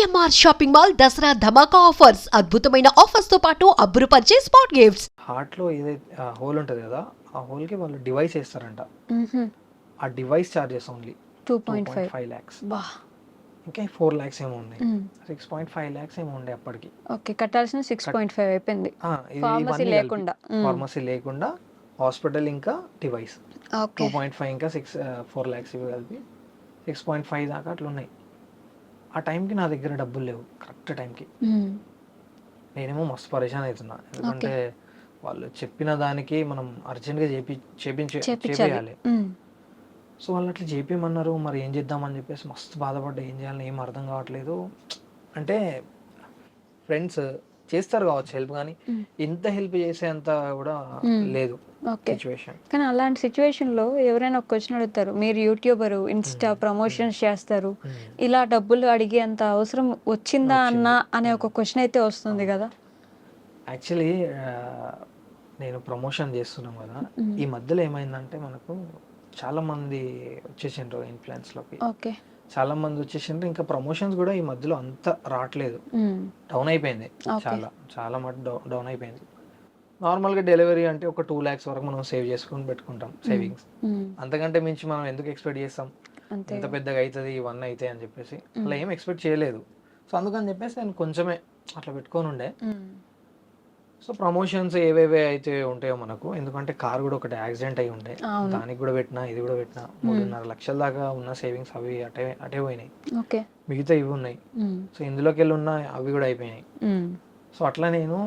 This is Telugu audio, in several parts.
సిఎంఆర్ షాపింగ్ మాల్ దసరా ధమాకా ఆఫర్స్ అద్భుతమైన ఆఫర్స్ తో పాటు అబ్బురుపరిచే స్పాట్ గిఫ్ట్స్. హార్ట్లో ఏదైతే హోల్ ఉంటుంది కదా, ఆ హోల్కి వాళ్ళు డివైస్ వేస్తారంట. ఆ డివైస్ చార్జెస్ ఓన్లీ 2.5 lakhs. బా ఇంకా 4 lakhs ఏమో ఉన్నాయి, 6.5 lakhs ఏమో ఉండే అప్పటికి. ఓకే, కట్టాల్సిన 6.5 అయిపోయింది. ఫార్మసీ లేకుండా ఫార్మసీ లేకుండా హాస్పిటల్ ఇంకా డివైస్ ఓకే 2.5 ఇంకా 4 lakhs ఇవి కలిపి 6.5 దాకా అట్లా ఉన్నాయి. ఆ టైంకి నా దగ్గర డబ్బులు లేవు కరెక్ట్ టైంకి. నేనేమో మస్తు పరేషాన్ అవుతున్నా, ఎందుకంటే వాళ్ళు చెప్పిన దానికి మనం అర్జెంట్గా చేపించాలి. సో వాళ్ళు అట్లా చేపించమన్నారు, మరి ఏం చేద్దామని చెప్పేసి మస్తు బాధపడ్డా. ఏం చేయాలని ఏం అర్థం కావట్లేదు. అంటే ఫ్రెండ్స్ చేస్తారు కావచ్చు హెల్ప్, కానీ ఇంత హెల్ప్ చేసేంత కూడా లేదు సిచ్యువేషన్. కానీ అలాంటి సిచ్యువేషన్లో ఎవరైనా ఒక క్వశ్చన్ అడుగుతారు, మీరు యూట్యూబరు, ఇన్స్టా ప్రమోషన్స్ చేస్తారు, ఇలా డబ్బులు అడిగేంత అవసరం వచ్చిందా అనే ఒక క్వశ్చన్ అయితే వస్తుంది కదా. యాక్చువల్లీ నేను ప్రమోషన్ చేస్తున్నాం కదా, ఈ మధ్యలో ఏమైందంటే మనకు చాలా మంది వచ్చేసిండ్రు ఇన్ఫ్లుయెన్స్లోకి. ఓకే, చాలా మంది వచ్చేసిండ్రు. ఇంకా ప్రమోషన్స్ కూడా ఈ మధ్యలో అంత రావట్లేదు, డౌన్ అయిపోయింది. చాలా మటు డౌన్ అయిపోయింది. నార్మల్గా డెలివరీ అంటే ఒక 2 lakhs వరకు మనం సేవ్ చేసుకుని పెట్టుకుంటాం సేవింగ్స్. అంతకంటే మించి మనం ఎందుకు ఎక్స్పెక్ట్ చేస్తాం ఎంత పెద్దగా అవుతుంది ఇవన్నీ అయితే అని చెప్పేసి. అలా ఏం ఎక్స్పెక్ట్ చేయలేదు. సో అందుకని చెప్పేసి నేను కొంచెమే అట్లా పెట్టుకొని ఉండే. సో ప్రమోషన్స్ ఏవేవే అయితే ఉంటాయో మనకు, ఎందుకంటే కార్ కూడా ఒకటి యాక్సిడెంట్ అయి ఉండే, దానికి కూడా పెట్టినా, ఇది కూడా పెట్టినా. 3.5 లక్షల దాకా ఉన్న సేవింగ్స్ అవి అటే పోయినాయి. మిగతా ఇవి ఉన్నాయి. సో ఇందులోకి వెళ్ళి ఉన్న అవి కూడా అయిపోయినాయి. సో అట్లా నేను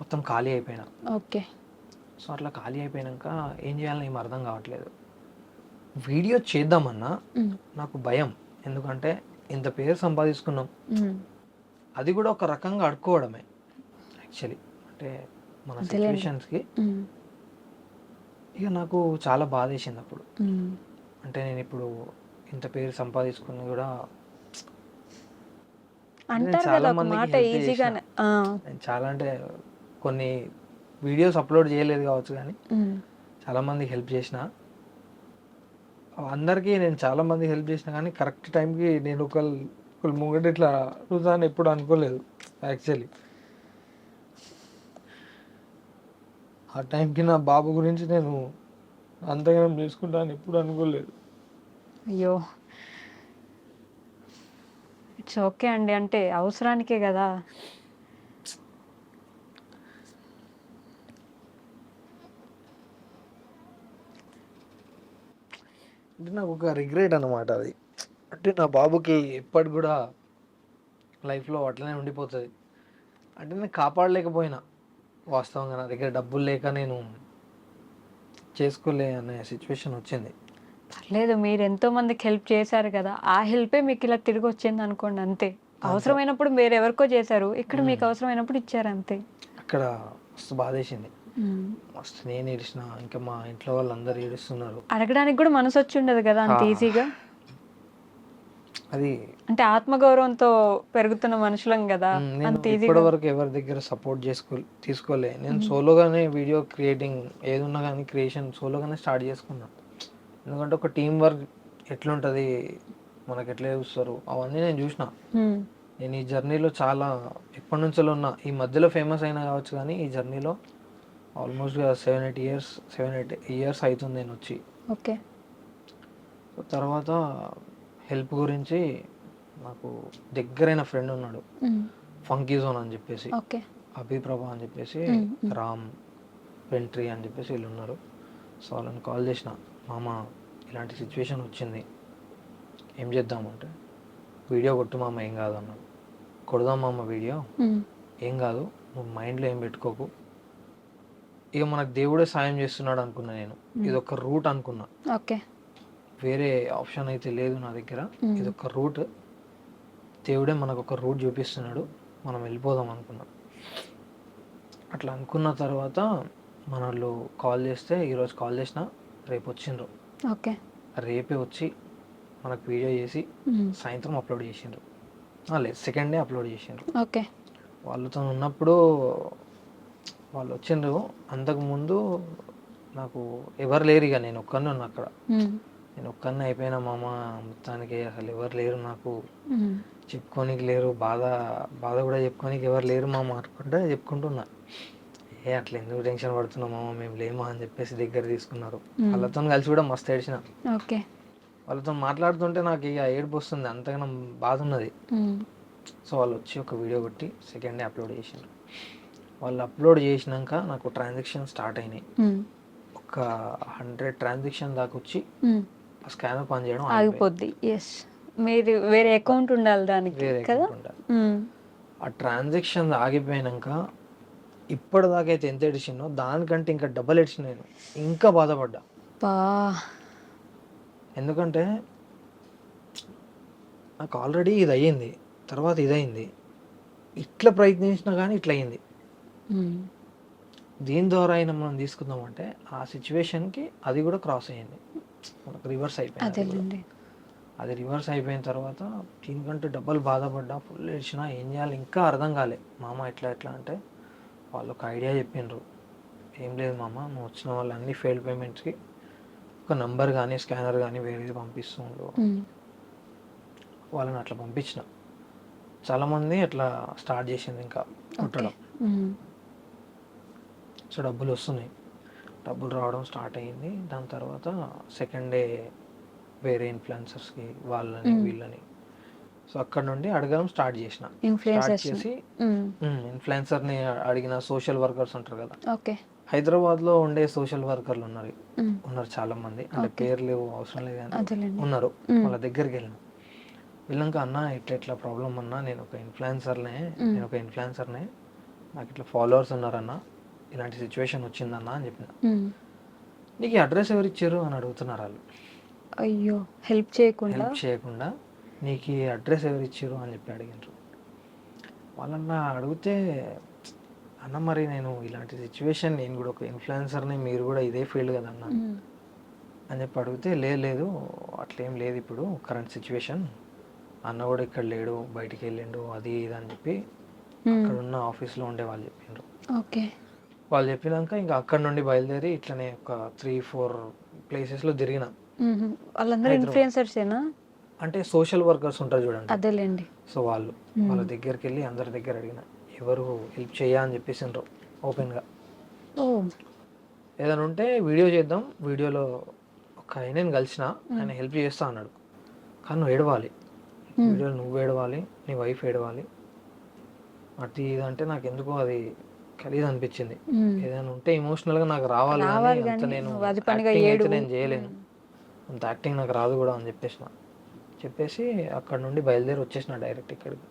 మొత్తం ఖాళీ అయిపోయినా. ఓకే, సో అట్లా ఖాళీ అయిపోయాక ఏం చేయాలని ఏం అర్థం కావట్లేదు. వీడియో చేద్దామన్నా నాకు భయం, ఎందుకంటే ఇంత పేరు సంపాదించుకున్నాం, అది కూడా ఒక రకంగా అడుక్కోవడమే యాక్చువల్లీ. అంటే మన సిచ్యువేషన్స్కి ఇక నాకు చాలా బాధ వేసింది అప్పుడు. అంటే నేను ఇప్పుడు ఇంత పేరు సంపాదించుకుని కూడా చాలా మందికి చాలా అంటే కొన్ని వీడియోస్ అప్లోడ్ చేయలేదు కావచ్చు, కానీ చాలా మందికి హెల్ప్ చేసిన. అందరికీ నేను చాలా మందికి హెల్ప్ చేసిన, కానీ కరెక్ట్ టైంకి నేను ఒకళ్ళు ముంగట ఇట్లా అడుగుతాను ఎప్పుడు అనుకోలేదు యాక్చువల్లీ. ఆ టైంకి నా బాబు గురించి నేను అంతగానం చేసుకుంటాను ఎప్పుడు అనుకోలేదు. అయ్యో, ఇట్స్ ఓకే అండి, అంటే అవసరానికే కదా. అంటే నాకు ఒక రిగ్రెట్ అన్నమాట అది. అంటే నా బాబుకి ఎప్పటికి కూడా లైఫ్లో అట్లనే ఉండిపోతుంది. అంటే నేను కాపాడలేకపోయినా, వాస్తవంగా నా దగ్గర డబ్బులు లేక నేను చేసుకోలే అనే సిచ్యువేషన్ వచ్చింది. పర్లేదు, మీరు ఎంతో మందికి హెల్ప్ చేశారు కదా, ఆ హెల్పే మీకు ఇలా తిరిగి వచ్చింది అనుకోండి, అంతే. అవసరమైనప్పుడు మీరు ఎవరికో చేశారు, ఇక్కడ మీకు అవసరమైనప్పుడు ఇచ్చారు, అంతే. అక్కడ మస్తు బాధేసింది, మస్తు నేను ఏడిసిన, ఇంకా మా ఇంట్లో వాళ్ళందరూ ఏడుస్తున్నారు. అడగడానికి కూడా మనసు వచ్చి ఉండదు కదా అంత ఈజీగా. అది అంటే ఆత్మగౌరవంతో పెరుగుతున్న మనుషులం కదా, అంత ఈజీగా. ఇప్పటి వరకు ఎవరి దగ్గర సపోర్ట్ తీసుకోలే. నేను సోలోగానే వీడియో క్రియేటింగ్ ఏదున్నా కానీ క్రియేషన్ సోలోగానే స్టార్ట్ చేసుకున్నా. ఎందుకంటే ఒక టీం వర్క్ ఎట్లుంటుంది, మనకు ఎట్లా చూస్తారు అవన్నీ నేను చూసిన. నేను ఈ జర్నీలో చాలా ఎప్పటి నుంచో ఉన్నా, ఈ మధ్యలో ఫేమస్ అయినా కావచ్చు, కానీ ఈ జర్నీలో ఆల్మోస్ట్గా 7-8 years అవుతుంది నేను వచ్చి. ఓకే, తర్వాత హెల్ప్ గురించి నాకు దగ్గరైన ఫ్రెండ్ ఉన్నాడు, ఫంకీ జోన్ అని చెప్పేసి, అభిప్రభ అని చెప్పేసి, రామ్ వెంట్రీ అని చెప్పేసి వీళ్ళు ఉన్నారు. సో వాళ్ళని కాల్ చేసిన, మామ ఇలాంటి సిచ్యువేషన్ వచ్చింది, ఏం చేద్దామంటే, వీడియో కొట్టు మామ, ఏం కాదు అన్నాడు. కొడదాం మామ వీడియో, ఏం కాదు, నువ్వు మైండ్లో ఏం పెట్టుకోకు, ఇక మనకు దేవుడే సాయం చేస్తున్నాడు అనుకున్నా. నేను ఇది ఒక రూట్ అనుకున్నా, వేరే ఆప్షన్ అయితే లేదు నా దగ్గర. ఇది ఒక రూట్, దేవుడే మనకు ఒక రూట్ చూపిస్తున్నాడు, మనం వెళ్ళిపోదాం అనుకున్నాం. అట్లా అనుకున్న తర్వాత మన వాళ్ళు కాల్ చేస్తే, ఈరోజు కాల్ చేసిన, రేపు వచ్చిండ్రు. రేపే వచ్చి మనకు వీడియో చేసి సాయంత్రం అప్లోడ్ చేసిండ్రు. లేదు, సెకండ్ డే అప్లోడ్ చేసిండ్రు. వాళ్ళతో ఉన్నప్పుడు వాళ్ళు వచ్చిండ్రు. అంతకుముందు నాకు ఎవరు లేరు, ఇక నేను ఒక్కనే ఉన్నా అక్కడ. నేను ఒక్కనే అయిపోయినా మామ మొత్తానికి, అసలు ఎవరు లేరు నాకు, చెప్పుకోనికి లేరు, బాధ బాధ కూడా చెప్పుకోనికి ఎవరు లేరు మామ అనుకుంటే చెప్పుకుంటున్నా. అట్లా ఎందుకు టెన్షన్ పడుతున్నావు మామ, మేము లేమా అని చెప్పేసి దగ్గర తీసుకున్నారు. వాళ్ళతో కలిసి కూడా మస్తు ఏడ్చిన. ఓకే. వాళ్ళతో మాట్లాడుతుంటే నాకు ఇక ఏడుపు వస్తుంది, అంతగానో బాధ ఉన్నది. సో వాళ్ళు వచ్చి ఒక వీడియో కొట్టి సెకండ్ డే అప్లోడ్ చేసినారు. వాళ్ళు అప్లోడ్ చేసినాక నాకు ట్రాన్సాక్షన్ స్టార్ట్ అయినాయి. ఒక 100 ట్రాన్సాక్షన్ దాకా వచ్చి స్కానర్ పని చేయడం ఆగిపోద్ది. ఎస్, మీరు వేరే అకౌంట్ ఉండాలి దానికి కదా. ఆ ట్రాన్సాక్షన్ ఆగిపోయినాక ఇప్పటిదాకా అయితే ఎంత ఎడిచినో దానికంటే ఇంకా డబల్ ఎడిచిన నేను, ఇంకా బాధపడ్డా. ఎందుకంటే నాకు ఆల్రెడీ ఇది అయ్యింది, తర్వాత ఇది అయింది, ఇట్లా ప్రయత్నించినా కానీ ఇట్లా అయింది. దీని ద్వారా అయినా మనం తీసుకుందామంటే ఆ సిచ్యువేషన్కి అది కూడా క్రాస్ అయ్యింది, మనకు రివర్స్ అయిపోయింది. అది రివర్స్ అయిపోయిన తర్వాత దీనికంటే డబ్బులు బాధపడ్డా, ఫుల్ ఏడ్చినా, ఏం చేయాలి ఇంకా అర్థం కాలే. మామ ఎట్లా అంటే వాళ్ళు ఒక ఐడియా చెప్పిండ్రు. ఏం లేదు మామ, నువ్వు వచ్చిన వాళ్ళు అన్ని ఫెయిల్డ్ పేమెంట్స్కి ఒక నంబర్ కానీ స్కానర్ కానీ వేరేది పంపిస్తూ ఉండు. వాళ్ళని అట్లా పంపించిన. చాలామంది అట్లా స్టార్ట్ చేసింది ఇంకా కుట్టడం. సో డబ్బులు వస్తున్నాయి, డబ్బులు రావడం స్టార్ట్ అయ్యింది. దాని తర్వాత సెకండ్ డే వేరే ఇన్ఫ్లుయెన్సర్స్కి వాళ్ళని వీళ్ళని, సో అక్కడ నుండి అడగడం స్టార్ట్ చేసిన. స్టార్ట్ చేసి ఇన్ఫ్లుయెన్సర్ని అడిగిన. సోషల్ వర్కర్స్ ఉంటారు కదా, హైదరాబాద్లో ఉండే సోషల్ వర్కర్లు ఉన్నారు చాలా మంది, అంటే పేర్లు అవసరం లేదు కానీ ఉన్నారు. వాళ్ళ దగ్గరికి వెళ్ళిన. వెళ్ళాక అన్న ఇట్లా ప్రాబ్లం అన్నా, నేను ఒక ఇన్ఫ్లుయెన్సర్నే, నాకు ఇట్లా ఫాలోవర్స్ ఉన్నారన్న, ఇలాంటి సిచ్యువేషన్ వచ్చిందన్న అని చెప్పిన. నీకు ఈ అడ్రస్ ఎవరు ఇచ్చారు అని అడుగుతున్నారు వాళ్ళు. అయ్యో, హెల్ప్ చేయకుండా నీకు ఈ అడ్రస్ ఎవరు ఇచ్చారు అని చెప్పి అడిగినారు. వాళ్ళన్నా అడిగితే, అన్న మరి నేను ఇలాంటి సిచ్యువేషన్, నేను కూడా ఒక ఇన్ఫ్లుయెన్సర్ని, మీరు కూడా ఇదే ఫీల్డ్ కదన్న అని చెప్పి అడిగితే, లేదు అట్లేం లేదు, ఇప్పుడు కరెంట్ సిచ్యువేషన్, అన్న కూడా ఇక్కడ లేడు, బయటికి వెళ్ళిండు, అది ఇది అని చెప్పి అక్కడ ఉన్న ఆఫీస్లో ఉండే వాళ్ళు చెప్పిండ్రు. వాళ్ళు చెప్పినాక ఇంకా అక్కడ నుండి బయలుదేరి ఇట్లనే ఒక 3-4 ప్లేసెస్లో తిరిగిన. వాళ్ళందరూ ఇన్ఫ్లుయెన్సర్సేనా? అంటే సోషల్ వర్కర్స్ ఉంటారు చూడండి, అదేలేండి. సో వాళ్ళ దగ్గరికి వెళ్ళి అందరి దగ్గర అడిగిన, ఎవరు హెల్ప్ చేయా అని చెప్పేసిండ్రు ఓపెన్గా. ఏదైనా ఉంటే వీడియో చేద్దాం, వీడియోలో ఒక ఆయనని కలిసిన, ఆయన హెల్ప్ చేస్తా అన్నాడు, కానీ నువ్వు ఏడవాలి, వీడియోలో నువ్వు ఏడవాలి, నీ వైఫ్ ఏడవాలి, అది ఇది అంటే నాకు ఎందుకో అది ఖరీదు అనిపించింది. ఏదైనా ఉంటే ఎమోషనల్గా నాకు రావాలి, అంత నేను చేయలేను, అంత యాక్టింగ్ నాకు రాదు కూడా అని చెప్పేసి అక్కడ నుండి బయలుదేరి వచ్చేసిన డైరెక్ట్ ఇక్కడికి.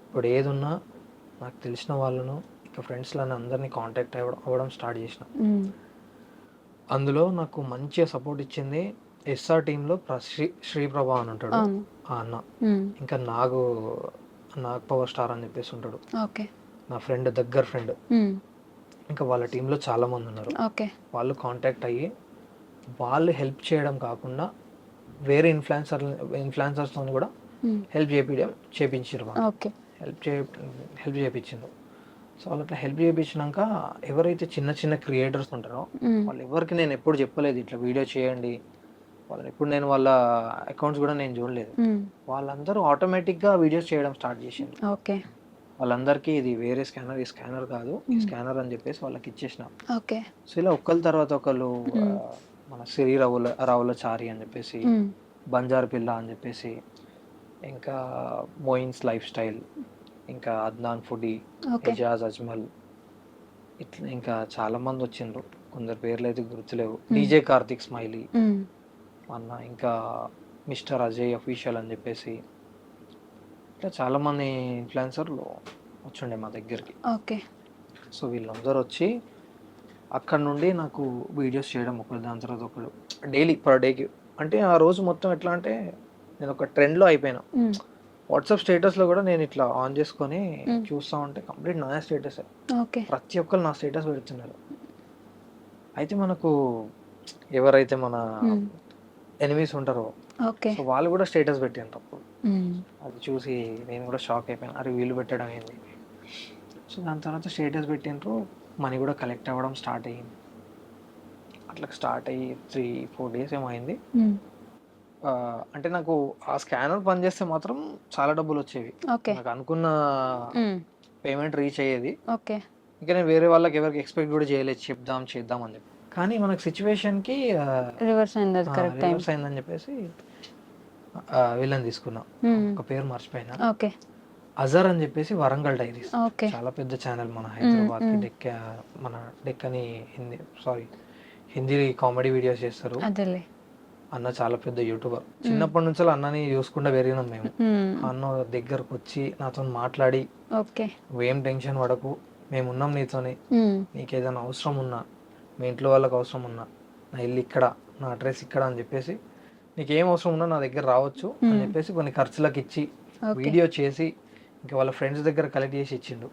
ఇప్పుడు ఏది ఉన్నా నాకు తెలిసిన వాళ్ళను, ఇక ఫ్రెండ్స్లను అందరినీ కాంటాక్ట్ అవ్వడం స్టార్ట్ చేసిన. అందులో నాకు మంచిగా సపోర్ట్ ఇచ్చింది ఎస్ఆర్ టీంలో శ్రీప్రభ అని ఉంటాడు ఆ అన్న, ఇంకా నాగ్ పవర్ స్టార్ అని చెప్పేసి ఉంటాడు, నా ఫ్రెండ్, దగ్గర ఫ్రెండ్. ఇంకా వాళ్ళ టీంలో చాలా మంది ఉన్నారు. వాళ్ళు కాంటాక్ట్ అయ్యి వాళ్ళు హెల్ప్ చేయడం కాకుండా వేరే ఇన్ఫ్లుయెన్సర్స్తో కూడా హెల్ప్ చేయించారు. హెల్ప్ చేయించారు. సో వాళ్ళకి హెల్ప్ చేయించినాక ఎవరైతే చిన్న క్రియేటర్స్ ఉంటారో వాళ్ళు ఎవరికి నేను ఎప్పుడు చెప్పలేదు ఇట్లా వీడియో చేయండి వాళ్ళని, ఎప్పుడు నేను వాళ్ళ అకౌంట్స్ కూడా నేను చూడలేదు. వాళ్ళందరూ ఆటోమేటిక్గా వీడియోస్ చేయడం స్టార్ట్ చేసింది. వాళ్ళందరికీ ఇది వేరే స్కానర్, ఈ స్కానర్ కాదు, ఈ స్కానర్ అని చెప్పేసి వాళ్ళకి ఇచ్చేసిన. సో ఇలా ఒకళ్ళ తర్వాత ఒకళ్ళు, మన సిరి రావులచారి అని చెప్పేసి, బంజార్ పిల్ల అని చెప్పేసి, ఇంకా మోయిన్స్ లైఫ్ స్టైల్, ఇంకా అద్నాన్ ఫుడీ, ఎజాజ్ అజ్మల్, ఇట్లా ఇంకా చాలా మంది వచ్చిండ్రు. కొందరు పేర్లు అయితే గుర్తులేవు. డీజే కార్తిక్ స్మైలీ అన్న, ఇంకా మిస్టర్ అజయ్ అఫీషియల్ అని చెప్పేసి, ఇట్లా చాలా మంది ఇన్ఫ్లుయెన్సర్లు వచ్చిండే మా దగ్గరికి. సో వీళ్ళందరూ వచ్చి అక్కడ నుండి నాకు వీడియోస్ చేయడం ఒకరు దాని తర్వాత ఒకరు, డైలీ పర్ డేకి. అంటే ఆ రోజు మొత్తం ఎట్లా అంటే నేను ఒక ట్రెండ్లో అయిపోయినా. వాట్సాప్ స్టేటస్లో కూడా నేను ఇట్లా ఆన్ చేసుకొని చూస్తూ ఉంటే కంప్లీట్ నా స్టేటస్, ప్రతి ఒక్కరు నా స్టేటస్ పెడుతున్నారు. అయితే మనకు ఎవరైతే మన ఎనిమీస్ ఉంటారో సో వాళ్ళు కూడా స్టేటస్ పెట్టాను అప్పుడు. అది చూసి నేను కూడా షాక్ అయిపోయాను, అరే వీళ్ళు పెట్టడం ఏంది. సో దాని తర్వాత స్టేటస్ పెట్టిండ్రు, మనీ కూడా కలెక్ట్ అవ్వడం స్టార్ట్ అయ్యింది. అట్లా స్టార్ట్ అయ్యి 3-4 డేస్ ఏమో అయింది. అంటే నాకు ఆ స్కానర్ పనిచేస్తే మాత్రం చాలా డబ్బులు వచ్చేవి. ఓకే. నాకు అనుకున్న హ్మ్. పేమెంట్ రీచ్ అయ్యేది. ఓకే. ఇంకా నేను వేరే వాళ్ళకి ఎవరికి ఎక్స్పెక్ట్ కూడా చేయలేదు చేద్దాం అని చెప్పి. కానీ మనకు సిచ్యువేషన్కి రివర్స్ అయింది అది కరెక్ట్ టైం. రివర్స్ అయిందని చెప్పేసి వీళ్ళని తీసుకున్నా. ఒక పేరు మర్చిపోయినా. ఓకే. అజర్ అని చెప్పేసి వరంగల్ డైరీస్, ఓకే. చాలా పెద్ద ఛానల్ మన హైదరాబాద్కి మన డెక్కని హిందీ కామెడీ వీడియోస్ చేస్తారు. అదేలే. అన్న చాలా పెద్ద యూట్యూబర్. చిన్నప్పటి నుంచి అన్నని చూసుకుంటూ పెరిగినాం మేము. అన్న దగ్గరకు వచ్చి నాతో మాట్లాడి, ఓకే. నువ్వేం టెన్షన్ పడకు, మేము ఉన్నాం నీతోని, నీకు ఏదైనా అవసరం ఉన్నా, మీ ఇంట్లో వాళ్ళకి అవసరం ఉన్నా, నా ఇల్లు ఇక్కడ, నా అడ్రస్ ఇక్కడ అని చెప్పేసి, నీకు ఏం అవసరం ఉన్నా నా దగ్గర రావచ్చు అని చెప్పేసి కొన్ని ఖర్చులకు ఇచ్చి వీడియో చేసి ఇంకా వాళ్ళ ఫ్రెండ్స్ దగ్గర కలెక్ట్ చేసి ఇచ్చిండు.